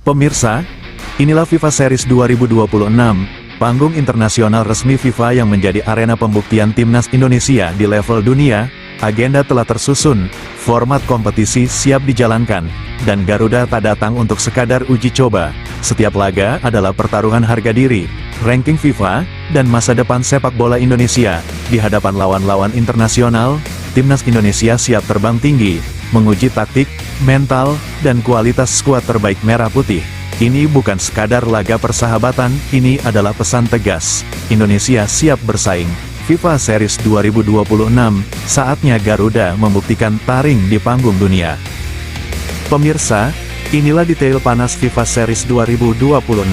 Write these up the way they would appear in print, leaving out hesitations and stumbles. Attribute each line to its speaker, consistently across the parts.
Speaker 1: Pemirsa, inilah FIFA Series 2026, panggung internasional resmi FIFA yang menjadi arena pembuktian timnas Indonesia di level dunia. Agenda telah tersusun, format kompetisi siap dijalankan, dan Garuda tak datang untuk sekadar uji coba. Setiap laga adalah pertaruhan harga diri, ranking FIFA, dan masa depan sepak bola Indonesia. Di hadapan lawan-lawan internasional, timnas Indonesia siap terbang tinggi, menguji taktik, mental, dan kualitas skuad terbaik merah putih. Ini bukan sekadar laga persahabatan, ini adalah pesan tegas. Indonesia siap bersaing. FIFA Series 2026, saatnya Garuda membuktikan taring di panggung dunia. Pemirsa, inilah detail panas FIFA Series 2026.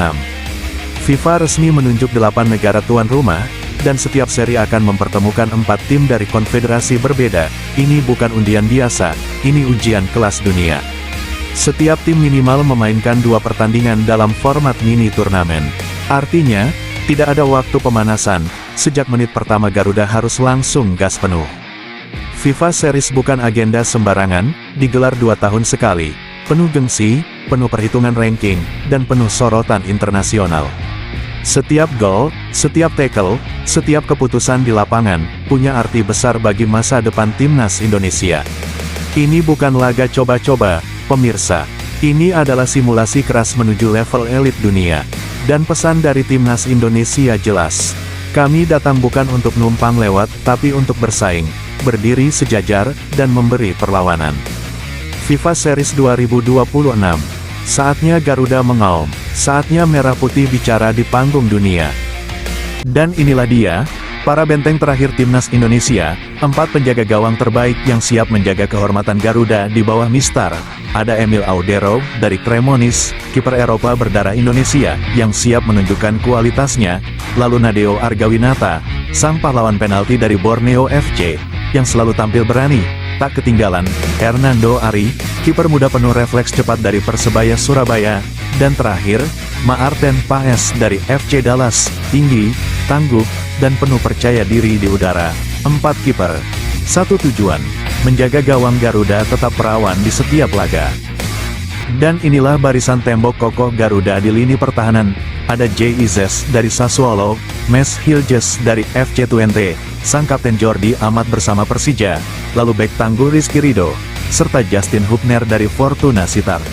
Speaker 1: FIFA resmi menunjuk 8 negara tuan rumah, dan setiap seri akan mempertemukan 4 tim dari konfederasi berbeda. Ini bukan undian biasa, ini ujian kelas dunia. Setiap tim minimal memainkan 2 pertandingan dalam format mini turnamen. Artinya, tidak ada waktu pemanasan, sejak menit pertama Garuda harus langsung gas penuh. FIFA Series bukan agenda sembarangan, digelar 2 tahun sekali, penuh gengsi, penuh perhitungan ranking, dan penuh sorotan internasional. Setiap gol, setiap tackle, setiap keputusan di lapangan, punya arti besar bagi masa depan timnas Indonesia. Ini bukan laga coba-coba, pemirsa. Ini adalah simulasi keras menuju level elit dunia. Dan pesan dari timnas Indonesia jelas. Kami datang bukan untuk numpang lewat, tapi untuk bersaing, berdiri sejajar, dan memberi perlawanan. FIFA Series 2026. Saatnya Garuda mengaum, saatnya merah putih bicara di panggung dunia. Dan inilah dia, para benteng terakhir timnas Indonesia, 4 penjaga gawang terbaik yang siap menjaga kehormatan Garuda di bawah Mistar. Ada Emil Audero, dari Cremonese, kiper Eropa berdarah Indonesia, yang siap menunjukkan kualitasnya. Lalu Nadeo Argawinata, sang pahlawan penalti dari Borneo FC, yang selalu tampil berani. Tak ketinggalan, Hernando Ari, kiper muda penuh refleks cepat dari Persebaya Surabaya. Dan terakhir, Maarten Paes dari FC Dallas, tinggi, tangguh, dan penuh percaya diri di udara. 4 kiper, 1 tujuan, menjaga gawang Garuda tetap perawan di setiap laga. Dan inilah barisan tembok kokoh Garuda di lini pertahanan. Ada Jay Izes dari Sassuolo, Mes Hilges dari FC Twente, sang kapten Jordi Amat bersama Persija, lalu bek tangguh Rizky Ridho, serta Justin Hubner dari Fortuna Sittard.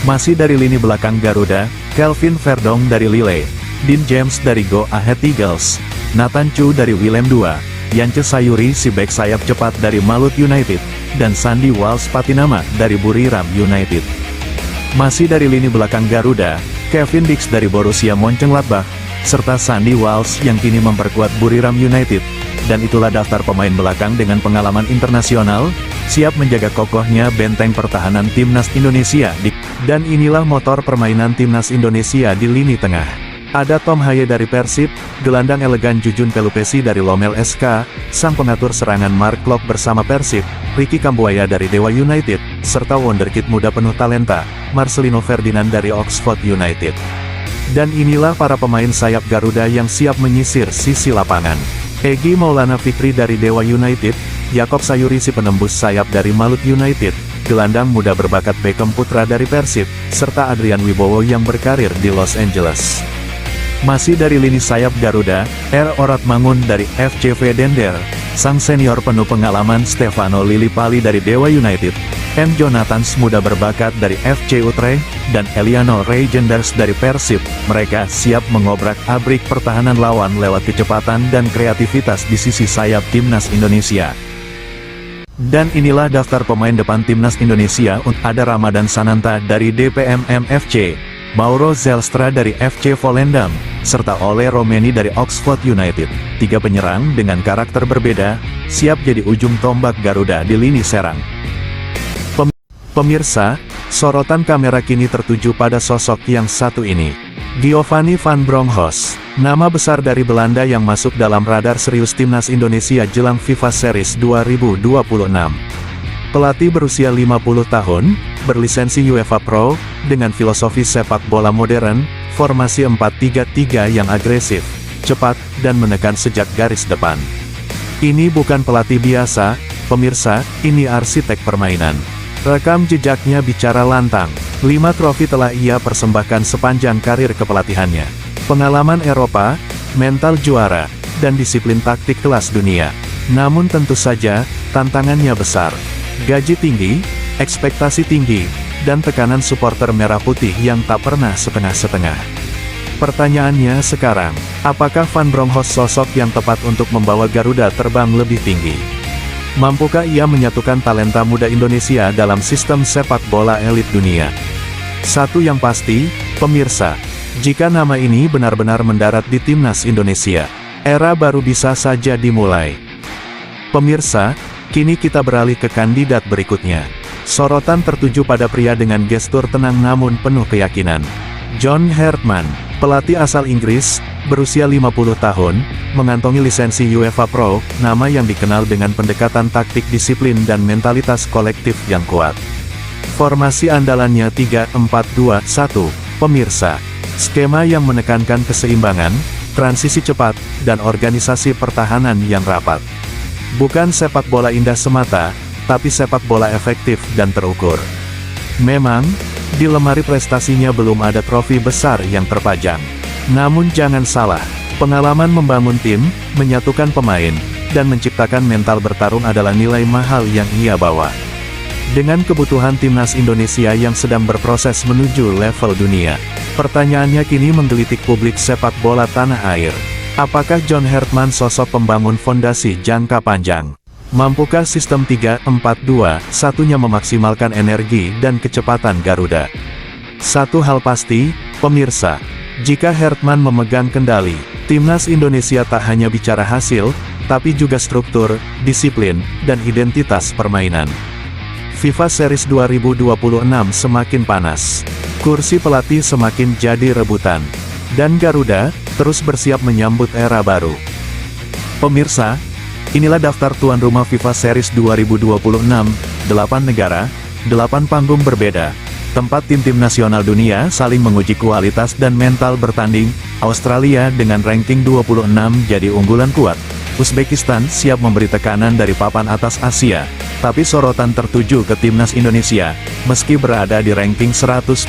Speaker 1: Masih dari lini belakang Garuda, Kelvin Verdong dari Lille, Dean James dari Go Ahead Eagles, Nathan Chu dari Willem II, Yance Sayuri si bek sayap cepat dari Malut United, dan Sandy Walsh Patinama dari Buriram United. Masih dari lini belakang Garuda, Kevin Dix dari Borussia Mönchengladbach, serta Sandy Walsh yang kini memperkuat Buriram United. Dan itulah daftar pemain belakang dengan pengalaman internasional, siap menjaga kokohnya benteng pertahanan timnas Indonesia. Dan inilah motor permainan timnas Indonesia di lini tengah. Ada Tom Haye dari Persib, gelandang elegan Jujun Pelupesi dari Lommel SK, sang pengatur serangan Mark Klok bersama Persib, Ricky Kambuaya dari Dewa United, serta wonderkid muda penuh talenta, Marcelino Ferdinand dari Oxford United. Dan inilah para pemain sayap Garuda yang siap menyisir sisi lapangan. Egy Maulana Fikri dari Dewa United, Yakob Sayuri si penembus sayap dari Malut United, gelandang muda berbakat Beckham Putra dari Persib, serta Adrian Wibowo yang berkarir di Los Angeles. Masih dari lini sayap Garuda, R. Orat Mangun dari FCV Dender, sang senior penuh pengalaman Stefano Lillipali dari Dewa United, M. Jonathans muda berbakat dari FC Utrecht, dan Eliano Reijenders dari Persib. Mereka siap mengobrak-abrik pertahanan lawan lewat kecepatan dan kreativitas di sisi sayap timnas Indonesia. Dan inilah daftar pemain depan timnas Indonesia. Ada Ramadan Sananta dari DPMM FC, Mauro Zelstra dari FC Volendam, serta Ole Romeni dari Oxford United. 3 penyerang dengan karakter berbeda, siap jadi ujung tombak Garuda di lini serang. Pemirsa, sorotan kamera kini tertuju pada sosok yang satu ini. Giovanni van Bronckhorst, nama besar dari Belanda yang masuk dalam radar serius timnas Indonesia jelang FIFA Series 2026. Pelatih berusia 50 tahun, berlisensi UEFA Pro, dengan filosofi sepak bola modern, formasi 4-3-3 yang agresif, cepat, dan menekan sejak garis depan. Ini bukan pelatih biasa, pemirsa, ini arsitek permainan. Rekam jejaknya bicara lantang. 5 trofi telah ia persembahkan sepanjang karir kepelatihannya. Pengalaman Eropa, mental juara, dan disiplin taktik kelas dunia. Namun tentu saja, tantangannya besar. Gaji tinggi, ekspektasi tinggi, dan tekanan supporter merah putih yang tak pernah setengah-setengah. Pertanyaannya sekarang, apakah Van Bronckhorst sosok yang tepat untuk membawa Garuda terbang lebih tinggi? Mampukah ia menyatukan talenta muda Indonesia dalam sistem sepak bola elit dunia? Satu yang pasti, pemirsa, jika nama ini benar-benar mendarat di timnas Indonesia, era baru bisa saja dimulai. Pemirsa, kini kita beralih ke kandidat berikutnya. Sorotan tertuju pada pria dengan gestur tenang namun penuh keyakinan. John Hartman, pelatih asal Inggris, berusia 50 tahun, mengantongi lisensi UEFA Pro, nama yang dikenal dengan pendekatan taktik disiplin dan mentalitas kolektif yang kuat. Formasi andalannya 3-4-2-1, pemirsa. Skema yang menekankan keseimbangan, transisi cepat, dan organisasi pertahanan yang rapat. Bukan sepak bola indah semata, tapi sepak bola efektif dan terukur. Memang, di lemari prestasinya belum ada trofi besar yang terpajang. Namun jangan salah, pengalaman membangun tim, menyatukan pemain, dan menciptakan mental bertarung adalah nilai mahal yang ia bawa. Dengan kebutuhan timnas Indonesia yang sedang berproses menuju level dunia, pertanyaannya kini menggelitik publik sepak bola tanah air. Apakah John Hartman sosok pembangun fondasi jangka panjang? Mampukah sistem 3-4-2-1-nya memaksimalkan energi dan kecepatan Garuda? Satu hal pasti, pemirsa, jika Hartman memegang kendali, timnas Indonesia tak hanya bicara hasil, tapi juga struktur, disiplin, dan identitas permainan. FIFA Series 2026 semakin panas. Kursi pelatih semakin jadi rebutan. Dan Garuda, terus bersiap menyambut era baru. Pemirsa, inilah daftar tuan rumah FIFA Series 2026, 8 negara, 8 panggung berbeda. Tempat tim-tim nasional dunia saling menguji kualitas dan mental bertanding. Australia dengan ranking 26 jadi unggulan kuat. Uzbekistan siap memberi tekanan dari papan atas Asia. Tapi sorotan tertuju ke timnas Indonesia, meski berada di ranking 122.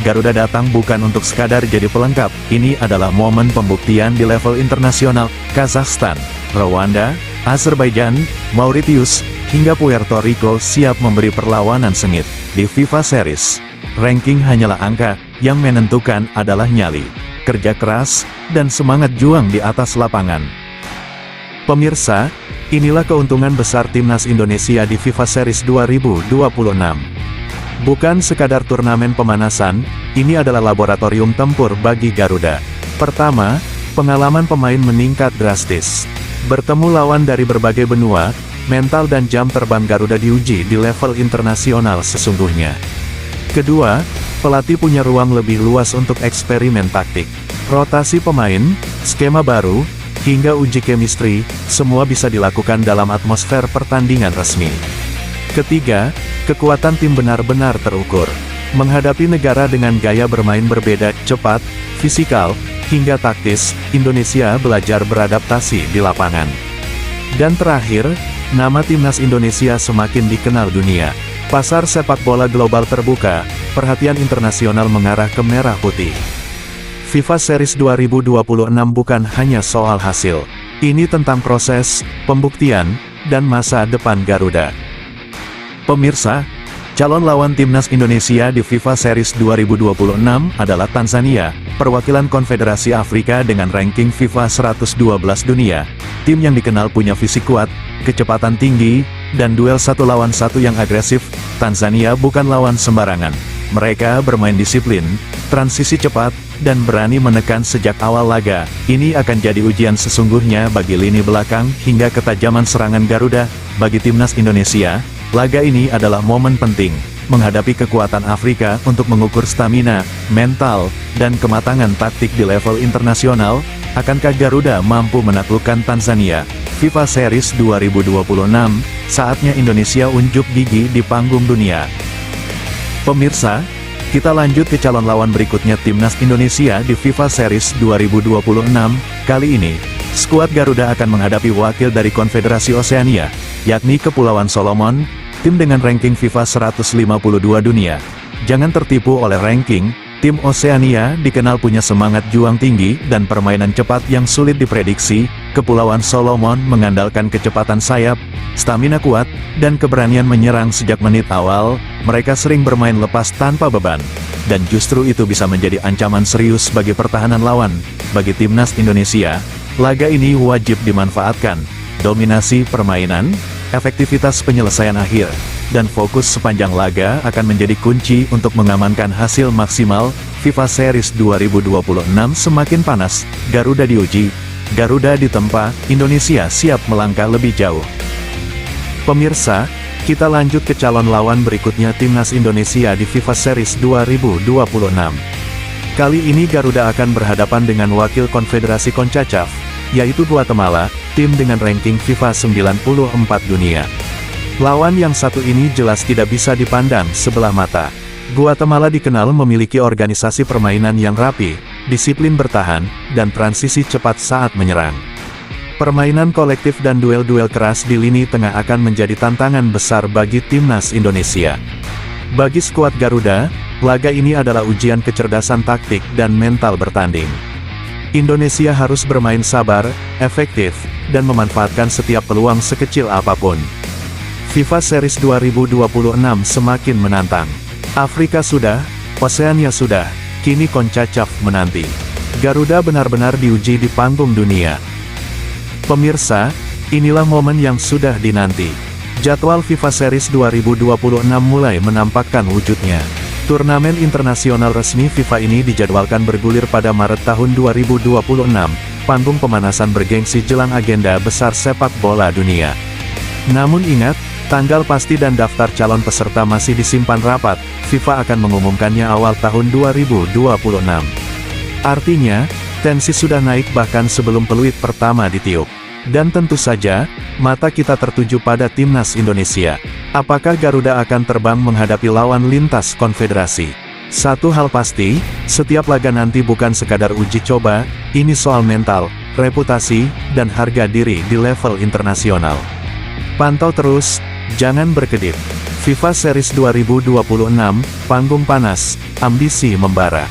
Speaker 1: Garuda datang bukan untuk sekadar jadi pelengkap, ini adalah momen pembuktian di level internasional. Kazakhstan, Rwanda, Azerbaijan, Mauritius, hingga Puerto Rico siap memberi perlawanan sengit. Di FIFA Series, ranking hanyalah angka, yang menentukan adalah nyali, kerja keras, dan semangat juang di atas lapangan. Pemirsa, inilah keuntungan besar timnas Indonesia di FIFA Series 2026. Bukan sekadar turnamen pemanasan, ini adalah laboratorium tempur bagi Garuda. Pertama, pengalaman pemain meningkat drastis. Bertemu lawan dari berbagai benua, mental dan jam terbang Garuda diuji di level internasional sesungguhnya. Kedua, pelatih punya ruang lebih luas untuk eksperimen taktik. Rotasi pemain, skema baru, hingga uji chemistry, semua bisa dilakukan dalam atmosfer pertandingan resmi. Ketiga, kekuatan tim benar-benar terukur. Menghadapi negara dengan gaya bermain berbeda, cepat, fisikal, hingga taktis, Indonesia belajar beradaptasi di lapangan. Dan terakhir, nama timnas Indonesia semakin dikenal dunia. Pasar sepak bola global terbuka, perhatian internasional mengarah ke merah putih. FIFA Series 2026 bukan hanya soal hasil. Ini tentang proses, pembuktian, dan masa depan Garuda. Pemirsa, calon lawan timnas Indonesia di FIFA Series 2026 adalah Tanzania, perwakilan Konfederasi Afrika dengan ranking FIFA 112 dunia. Tim yang dikenal punya fisik kuat, kecepatan tinggi, dan duel satu lawan satu yang agresif. Tanzania bukan lawan sembarangan. Mereka bermain disiplin, transisi cepat, dan berani menekan sejak awal laga. Ini akan jadi ujian sesungguhnya bagi lini belakang hingga ketajaman serangan Garuda. Bagi timnas Indonesia, laga ini adalah momen penting, menghadapi kekuatan Afrika untuk mengukur stamina, mental, dan kematangan taktik di level internasional. Akankah Garuda mampu menaklukkan Tanzania? FIFA Series 2026, saatnya Indonesia unjuk gigi di panggung dunia. Pemirsa, kita lanjut ke calon lawan berikutnya timnas Indonesia di FIFA Series 2026. Kali ini, skuad Garuda akan menghadapi wakil dari Konfederasi Oseania, yakni Kepulauan Solomon, tim dengan ranking FIFA 152 dunia. Jangan tertipu oleh ranking, tim Oseania dikenal punya semangat juang tinggi dan permainan cepat yang sulit diprediksi. Kepulauan Solomon mengandalkan kecepatan sayap, stamina kuat, dan keberanian menyerang sejak menit awal. Mereka sering bermain lepas tanpa beban, dan justru itu bisa menjadi ancaman serius bagi pertahanan lawan. Bagi timnas Indonesia, laga ini wajib dimanfaatkan. Dominasi permainan, efektivitas penyelesaian akhir, dan fokus sepanjang laga akan menjadi kunci untuk mengamankan hasil maksimal. FIFA Series 2026 semakin panas, Garuda diuji, Garuda ditempa, Indonesia siap melangkah lebih jauh. Pemirsa, kita lanjut ke calon lawan berikutnya timnas Indonesia di FIFA Series 2026. Kali ini Garuda akan berhadapan dengan wakil Konfederasi CONCACAF, yaitu Guatemala, tim dengan ranking FIFA 94 dunia. Lawan yang satu ini jelas tidak bisa dipandang sebelah mata. Guatemala dikenal memiliki organisasi permainan yang rapi, disiplin bertahan, dan transisi cepat saat menyerang. Permainan kolektif dan duel-duel keras di lini tengah akan menjadi tantangan besar bagi timnas Indonesia. Bagi skuad Garuda, laga ini adalah ujian kecerdasan taktik dan mental bertanding. Indonesia harus bermain sabar, efektif, dan memanfaatkan setiap peluang sekecil apapun. FIFA Series 2026 semakin menantang. Afrika sudah, Oseania sudah, kini CONCACAF menanti. Garuda benar-benar diuji di panggung dunia. Pemirsa, inilah momen yang sudah dinanti. Jadwal FIFA Series 2026 mulai menampakkan wujudnya. Turnamen internasional resmi FIFA ini dijadwalkan bergulir pada Maret tahun 2026. Panggung pemanasan bergengsi jelang agenda besar sepak bola dunia. Namun ingat, tanggal pasti dan daftar calon peserta masih disimpan rapat. FIFA akan mengumumkannya awal tahun 2026. Artinya, tensi sudah naik bahkan sebelum peluit pertama ditiup. Dan tentu saja, mata kita tertuju pada timnas Indonesia. Apakah Garuda akan terbang menghadapi lawan lintas konfederasi? Satu hal pasti, setiap laga nanti bukan sekadar uji coba, ini soal mental, reputasi, dan harga diri di level internasional. Pantau terus, jangan berkedip. FIFA Series 2026, panggung panas, ambisi membara.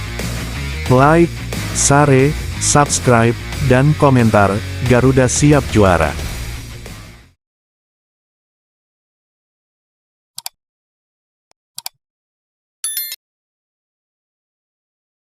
Speaker 1: Like, share, subscribe, dan komentar, Garuda siap juara.